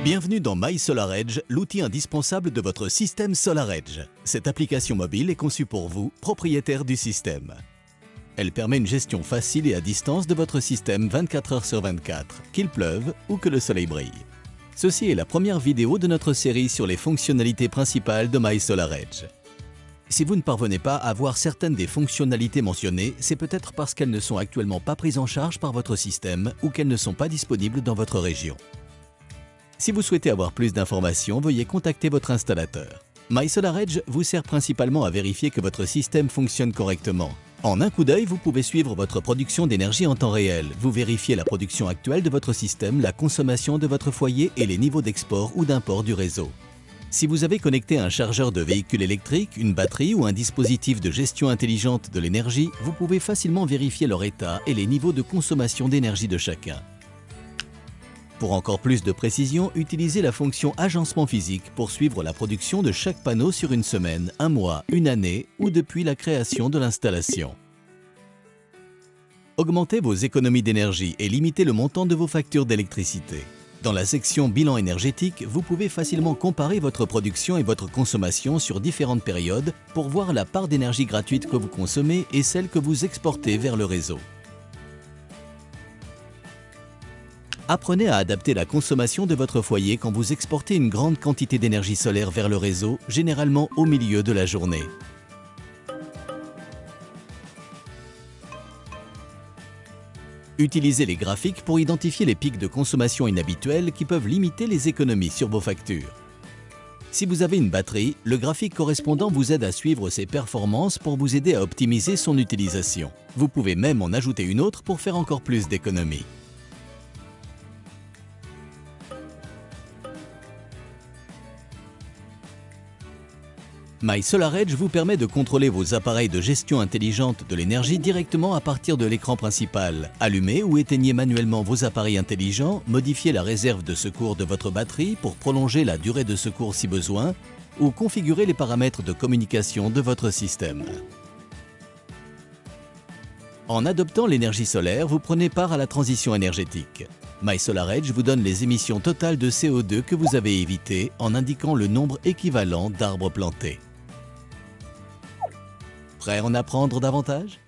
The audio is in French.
Bienvenue dans MySolarEdge, l'outil indispensable de votre système SolarEdge. Cette application mobile est conçue pour vous, propriétaire du système. Elle permet une gestion facile et à distance de votre système 24 heures sur 24, qu'il pleuve ou que le soleil brille. Ceci est la première vidéo de notre série sur les fonctionnalités principales de MySolarEdge. Si vous ne parvenez pas à voir certaines des fonctionnalités mentionnées, c'est peut-être parce qu'elles ne sont actuellement pas prises en charge par votre système ou qu'elles ne sont pas disponibles dans votre région. Si vous souhaitez avoir plus d'informations, veuillez contacter votre installateur. MySolarEdge vous sert principalement à vérifier que votre système fonctionne correctement. En un coup d'œil, vous pouvez suivre votre production d'énergie en temps réel. Vous vérifiez la production actuelle de votre système, la consommation de votre foyer et les niveaux d'export ou d'import du réseau. Si vous avez connecté un chargeur de véhicule électrique, une batterie ou un dispositif de gestion intelligente de l'énergie, vous pouvez facilement vérifier leur état et les niveaux de consommation d'énergie de chacun. Pour encore plus de précision, utilisez la fonction agencement physique pour suivre la production de chaque panneau sur une semaine, un mois, une année ou depuis la création de l'installation. Augmentez vos économies d'énergie et limitez le montant de vos factures d'électricité. Dans la section bilan énergétique, vous pouvez facilement comparer votre production et votre consommation sur différentes périodes pour voir la part d'énergie gratuite que vous consommez et celle que vous exportez vers le réseau. Apprenez à adapter la consommation de votre foyer quand vous exportez une grande quantité d'énergie solaire vers le réseau, généralement au milieu de la journée. Utilisez les graphiques pour identifier les pics de consommation inhabituels qui peuvent limiter les économies sur vos factures. Si vous avez une batterie, le graphique correspondant vous aide à suivre ses performances pour vous aider à optimiser son utilisation. Vous pouvez même en ajouter une autre pour faire encore plus d'économies. MySolarEdge vous permet de contrôler vos appareils de gestion intelligente de l'énergie directement à partir de l'écran principal. Allumez ou éteignez manuellement vos appareils intelligents, modifiez la réserve de secours de votre batterie pour prolonger la durée de secours si besoin, ou configurez les paramètres de communication de votre système. En adoptant l'énergie solaire, vous prenez part à la transition énergétique. MySolarEdge vous donne les émissions totales de CO2 que vous avez évitées en indiquant le nombre équivalent d'arbres plantés. Prêt à en apprendre davantage ?